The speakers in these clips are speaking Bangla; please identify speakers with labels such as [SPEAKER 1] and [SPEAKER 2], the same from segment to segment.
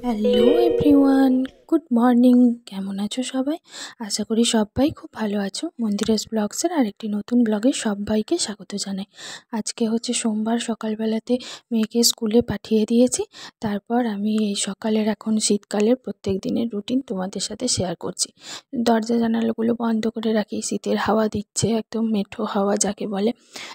[SPEAKER 1] Hello everyone, good morning. কেমন আছো সবাই? আশা করি সবাই খুব ভালো আছো। মন্দিরাস ব্লগসের আরেকটি নতুন ব্লগে সবাইকে স্বাগত জানাই। আজকে হচ্ছে সোমবার, সকালবেলাতে মেয়েকে স্কুলে পাঠিয়ে দিয়েছি। তারপর আমি এই সকালের এখন শীতকালের প্রত্যেক দিনের রুটিন তোমাদের সাথে শেয়ার করছি। দরজা জানালাগুলো বন্ধ করে রাখি, শীতের হাওয়া দিচ্ছে, একদম মেঠো হাওয়া যাকে বলে।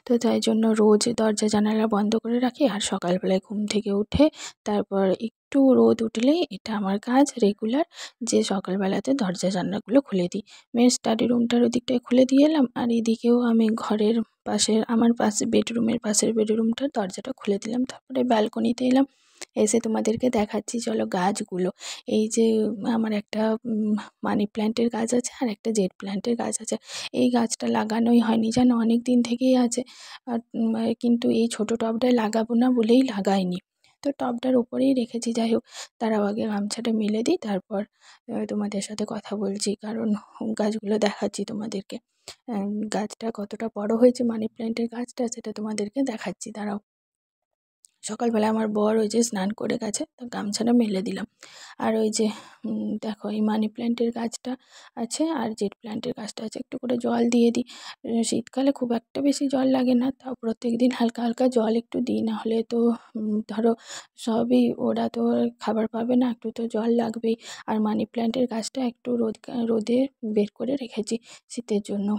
[SPEAKER 1] তো তাই জন্য রোজ দরজা জানালা বন্ধ করে রাখি। আর সকালবেলায় ঘুম থেকে উঠে তারপর একটু রোদ উঠলেই এটা আমার কাজ রেগুলার, যে সকালবেলাতে দরজা জানলাগুলো খুলে দিই। মেয়ের স্টাডি রুমটার ওদিকটায় খুলে দিয়ে এলাম, আর এদিকেও আমি ঘরের পাশের আমার পাশে বেডরুমের পাশের বেডরুমটার দরজাটা খুলে দিলাম। তারপরে ব্যালকনিতে এলাম, এসে তোমাদেরকে দেখাচ্ছি চলো গাছগুলো। এই যে আমার একটা মানি প্ল্যান্টের গাছ আছে আর একটা জেড প্ল্যান্টের গাছ আছে। এই গাছটা লাগানোই হয়নি, জানো, অনেক দিন থেকেই আছে। আর কিন্তু এই ছোটো টবটায় লাগাবো না বলেই লাগাইনি। তো টবটার উপরেই রেখেছি। যাই হোক, তারাও আগে গামছাটা মেলে দিই, তারপর তোমাদের সাথে কথা বলছি, কারণ গাছগুলো দেখাচ্ছি তোমাদেরকে। গাছটা কতটা বড় হয়েছে মানি প্ল্যান্টের গাছটা, সেটা তোমাদেরকে দেখাচ্ছি, দাঁড়াও। সকালবেলা আমার বর ওই যে স্নান করে গেছে, তো গামছাটা মেলে দিলাম। আর ওই যে দেখো, এই মানি প্ল্যান্টের গাছটা আছে আর জেড প্ল্যান্টের গাছটা আছে, একটু করে জল দিয়ে দিই। শীতকালে খুব একটা বেশি জল লাগে না, তাও প্রত্যেক দিন হালকা হালকা জল একটু দিই, না হলে তো ধরো সবই, ওরা তো আর খাবার পাবে না, একটু তো জল লাগবেই। আর মানি প্ল্যান্টের গাছটা একটু রোদে বের করে রেখেছি শীতের জন্য।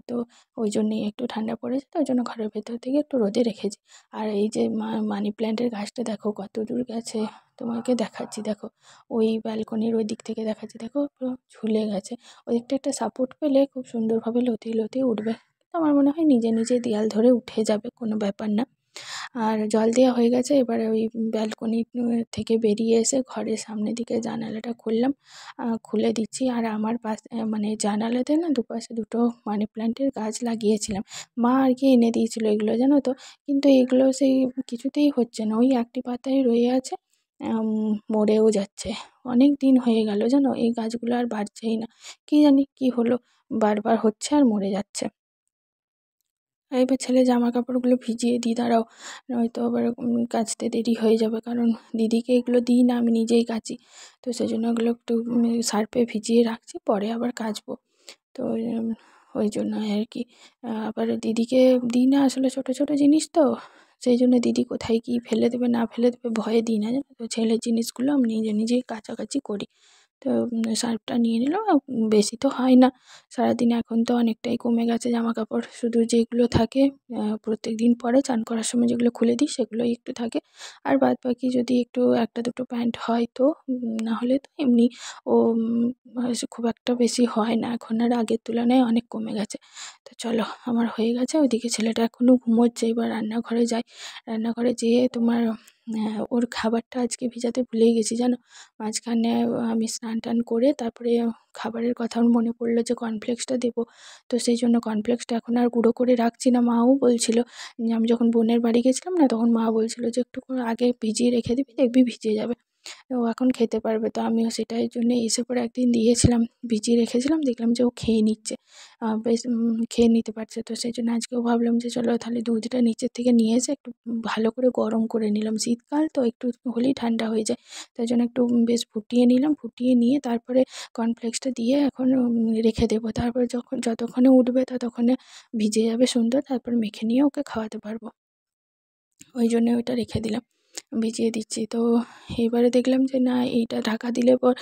[SPEAKER 1] তো ওই জন্যেই একটু ঠান্ডা পড়েছে, তো ওই জন্য ঘরের ভেতর থেকে একটু রোদে রেখেছি। আর এই যে মানি প্ল্যান্টের গাছটা দেখো কত দূর গেছে, তোমাকে দেখাচ্ছি দেখো। ওই ব্যালকনির ওই দিক থেকে দেখাচ্ছি, দেখো পুরো ঝুলে গেছে। ওই দিকটা একটা সাপোর্ট পেলে খুব সুন্দরভাবে লতিয়ে লতিয়ে উঠবে। তো আমার মনে হয় নিজে নিজে দেয়াল ধরে উঠে যাবে, কোনো ব্যাপার না। আর জল দেওয়া হয়ে গেছে, এবারে ওই ব্যালকনি থেকে বেরিয়ে এসে ঘরের সামনের দিকে জানালাটা খুললাম, খুলে দিচ্ছি। আর আমার পাশে মানে জানালাতে না দুপাশে দুটো মানি প্ল্যান্টের গাছ লাগিয়েছিলাম। মা আর কি এনে দিয়েছিল এগুলো, জানো তো। কিন্তু এগুলো সেই কিছুতেই হচ্ছে না, ওই একটি পাতায় রয়ে আছে, মরেও যাচ্ছে। অনেক দিন হয়ে গেল, জানো, এই গাছগুলো আর বাড়ছেই না। কি জানি কি হলো, বারবার হচ্ছে আর মরে যাচ্ছে। এবার ছেলে জামা কাপড়গুলো ভিজিয়ে দিই, দাঁড়াও, নয়তো আবার কাচতে দেরি হয়ে যাবে, কারণ দিদিকে এগুলো দিই না, আমি নিজেই কাচি। তো সেই জন্য এগুলো একটু সার্ফে ভিজিয়ে রাখছি, পরে আবার কাচবো। তো ওই জন্য আর কি, আবার দিদিকে দিই না, আসলে ছোটো ছোটো জিনিস তো, সেই জন্য দিদি কোথায় কী ফেলে দেবে না ফেলে দেবে ভয়ে দিই না, জানো তো। ছেলের জিনিসগুলো আমি নিজে নিজেই কাচাকাচি করি। তো সার্ফটা নিয়ে নিলাম, বেশি তো হয় না সারাদিনে, এখন তো অনেকটাই কমে গেছে জামা কাপড়, শুধু যেগুলো থাকে প্রত্যেক দিন পরে চান করার সময় যেগুলো খুলে দিই সেগুলোই একটু থাকে। আর বাদ বাকি যদি একটু একটা দুটো প্যান্ট হয় তো, নাহলে তো এমনি ও খুব একটা বেশি হয় না এখন, আর আগের তুলনায় অনেক কমে গেছে। তো চলো, আমার হয়ে গেছে। ওইদিকে ছেলেটা এখনও ঘুমোচ্ছে, এবার রান্নাঘরে যাই। রান্নাঘরে যেয়ে তোমার ওর খাবারটা আজকে ভিজাতে ভুলেই গেছি, জানো। মাঝখানে আমি স্নান টান করে তারপরে খাবারের কথা আমার মনে পড়লো যে কর্নফ্লেক্সটা দেবো। তো সেই জন্য কর্নফ্লেক্সটা এখন আর গুঁড়ো করে রাখছি না। মাও বলছিল যে, আমি যখন বোনের বাড়ি গেছিলাম না, তখন মা বলছিল যে একটু করে আগে ভিজিয়ে রেখে দিবি, দেখবি ভিজে যাবে, ও এখন খেতে পারবে। তো আমিও সেটাই জন্য এসে পরে একদিন দিয়েছিলাম, ভিজিয়ে রেখেছিলাম, দেখলাম যে ও খেয়ে নিচ্ছে, বেশ খেয়ে নিতে পারছে। তো সেই জন্য আজকেও ভাবলাম যে চলো তাহলে দুধটা নিচের থেকে নিয়ে এসে একটু ভালো করে গরম করে নিলাম, শীতকাল তো একটু হলেই ঠান্ডা হয়ে যায়। তাই জন্য একটু বেশ ফুটিয়ে নিলাম, ফুটিয়ে নিয়ে তারপরে কর্নফ্লেক্সটা দিয়ে এখন রেখে দেবো। তারপরে যতক্ষণে উঠবে ততক্ষণে ভিজে যাবে সুন্দর, তারপর মেখে নিয়ে ওকে খাওয়াতে পারবো। ওই জন্য ওইটা রেখে দিলাম, ভিজিয়ে দিচ্ছি। তো এবারে দেখলাম যে না, এইটা ঢাকা দিলে পর,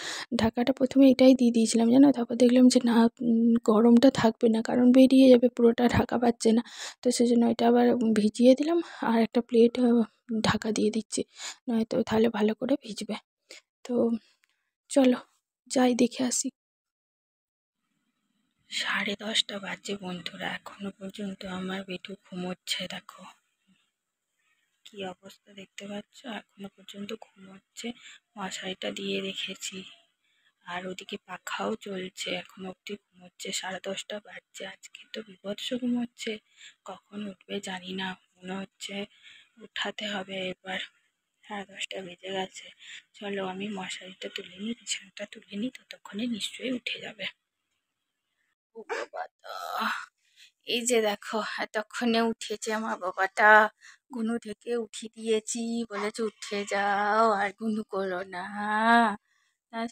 [SPEAKER 1] ঢাকাটা প্রথমে এটাই দিয়ে দিয়েছিলাম, জানো। তারপর দেখলাম যে না, গরমটা থাকবে না, কারণ বেরিয়ে যাবে, পুরোটা ঢাকা পাচ্ছে না। তো সেজন্য এটা আবার ভিজিয়ে দিলাম, আর একটা প্লেট ঢাকা দিয়ে দিচ্ছি, নয়তো তাহলে ভালো করে ভিজবে। তো চলো যাই দেখে আসি। 10:30 বাজে বন্ধুরা, এখনো পর্যন্ত আমার বেটু ঘুমোচ্ছে, দেখো কি অবস্থা দেখতে পাচ্ছ, এখনো পর্যন্ত ঘুমোচ্ছে। মশারিটা দিয়ে রেখেছি, আর ওদিকে পাখাও চলছে, এখনো অবধি ঘুমোচ্ছে। 10:30 বাজছে, আজকে তো বিভৎস ঘুমোচ্ছে, কখন উঠবে জানি না, মনে হচ্ছে উঠাতে হবে এবার। 10:30 বেজে গেছে। চলো আমি মশারিটা তুলে নিই, বিছানাটা তুলে নিই, ততক্ষণে নিশ্চয়ই উঠে যাবে। ও বাবাটা, এই যে দেখো এতক্ষণে উঠেছে আমার বাবাটা, ঘুনু থেকে উঠিয়ে দিয়েছি, বলেছে উঠে যাও আর ঘুনু করো না।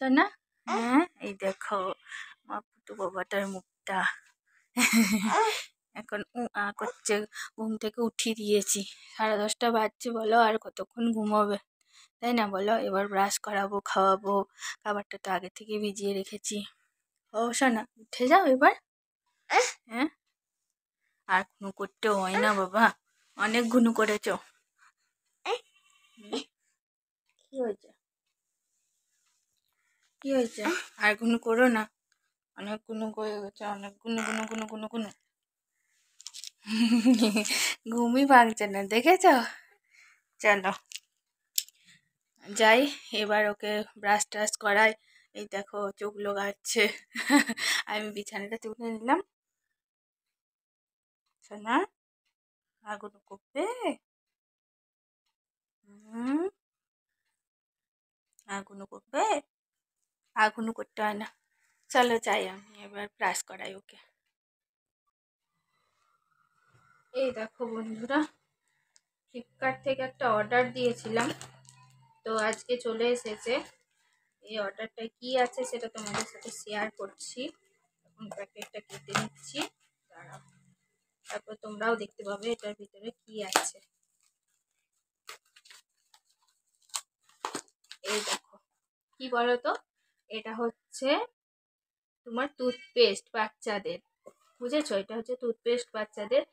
[SPEAKER 1] জানো না? হ্যাঁ, এই দেখো আমার পুটু বাবাটার মুখটা। এখন করছে, ঘুম থেকে উঠিয়ে দিয়েছি। 10:30 বাজছে, বলো আর কতক্ষণ ঘুমোবে, তাই না বলো? এবার ব্রাশ করাবো, খাওয়াবো, খাবারটা তো আগে থেকে ভিজিয়ে রেখেছি। ও শোনা, উঠে যাও এবার। হ্যাঁ, আর ঘুনু করতে হয় না বাবা, অনেক ঘুনু করেছো। কি হয়েছে, কি হয়েছে? আর ঘুনু করো না, অনেক ঘুনু করে গেছে, অনেক ঘুনু ঘুনু ঘুনু ঘুনু ঘুনু। ঘুমই ভাঙছে না, দেখেছো? চলো যাই, এবার ওকে ব্রাশ ট্রাশ করাই। এই দেখো চোখগুলো গাচ্ছে। আমি বিছানাটা তুলে নিলাম। সোনা, আগুন করবে? আগুন করবে? আগুন করতে হয় না, চলো যাই, আমি এবার ব্রাশ করাই ওকে। এই দেখো বন্ধুরা, ফ্লিপকার্ট থেকে একটা অর্ডার দিয়েছিলাম, তো আজকে চলে এসেছে। এই অর্ডারটা কি আছে সেটা তোমাদের সাথে শেয়ার করছি। এখন প্যাকেটটা কেটে নিচ্ছি, দাঁড়াও, তারপর তোমরাও দেখতে পাবে এটার ভিতরে কি আছে। এই দেখো, কি বলতো, এটা হচ্ছে তোমার টুথপেস্ট বাচ্চাদের, বুঝেছো? এটা হচ্ছে টুথপেস্ট বাচ্চাদের।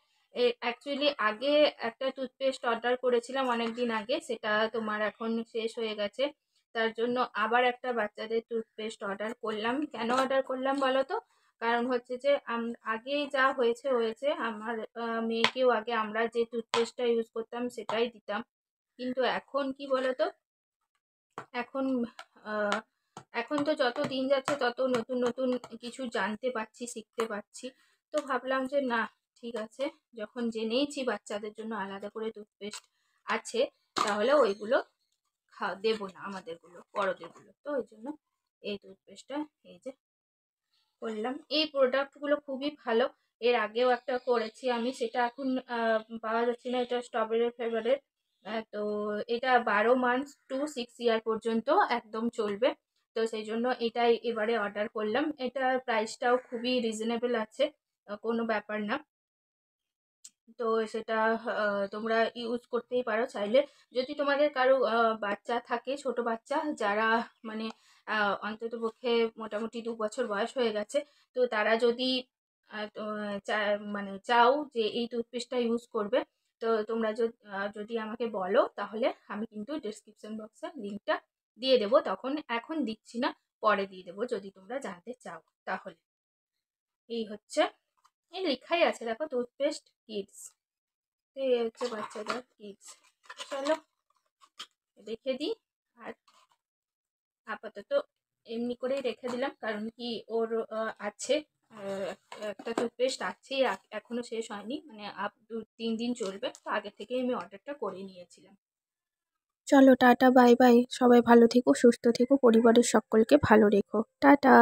[SPEAKER 1] অ্যাকচুয়ালি আগে একটা টুথপেস্ট অর্ডার করেছিলাম অনেক দিন আগে, সেটা তোমার এখন শেষ হয়ে গেছে। তার জন্য আবার একটা বাচ্চাদের টুথপেস্ট অর্ডার করলাম। কেন অর্ডার করলাম বলো তো? কারণ হচ্ছে যে আগে যা হয়েছে হয়েছে, আমার মেয়েকেও আগে আমরা যে টুথপেস্টটা ইউজ করতাম সেটাই দিতাম, কিন্তু এখন কি বলতো, এখন এখন তো যত দিন যাচ্ছে তত নতুন নতুন কিছু জানতে পারছি, শিখতে পারছি। তো ভাবলাম যে না, ঠিক আছে, যখন জেনেইছি বাচ্চাদের জন্য আলাদা করে টুথপেস্ট আছে, তাহলে ওইগুলো দেবো না, আমাদেরগুলো বড়দেরগুলো। তো ওই জন্য এই টুথপেস্টটা এই যে করলাম। এই প্রোডাক্টগুলো খুবই ভালো। এর আগেও একটা করেছি আমি, সেটা এখন পাওয়া যাচ্ছে না, এটা স্ট্রবেরি ফ্লেভারের। তো এটা 12 মান্থ টু 6 ইয়ার পর্যন্ত একদম চলবে। তো সেই জন্য এটাই এবারে অর্ডার করলাম। এটা প্রাইসটাও খুবই রিজনেবল আছে, কোনো ব্যাপার না। তো সেটা তোমরা ইউজ করতেই পারো চাইলে। যদি তোমাদের কারো বাচ্চা থাকে, ছোট বাচ্চা যারা মানে অন্তত পক্ষে মোটামুটি 2 বছর বয়স হয়ে গেছে, তো তারা যদি মানে চাও যে এই টুথপেস্টটা ইউজ করবে, তো তোমরা যদি আমাকে বলো, তাহলে আমি কিন্তু ডেসক্রিপশন বক্সে লিঙ্কটা দিয়ে দেবো। তখন এখন দিচ্ছি না, পরে দিয়ে দেবো যদি তোমরা জানতে চাও। তাহলে এই হচ্ছে, এই লেখাই আছে দেখো, টুথপেস্ট কিডস, এই হচ্ছে বাচ্চাদের কিডস। চলো রেখে দিই, আর আপাতত এমনি করেই রেখে দিলাম, কারণ কি ওর আছে একটা টুথপেস্ট আছেই, এখনো শেষ হয়নি, মানে 2-3 দিন চলবে, তো আগে থেকেই আমি অর্ডারটা করে নিয়েছিলাম। চলো টাটা, বাই বাই, সবাই ভালো থেকো, সুস্থ থেকো, পরিবারের সকলকে ভালো রেখো, টাটা।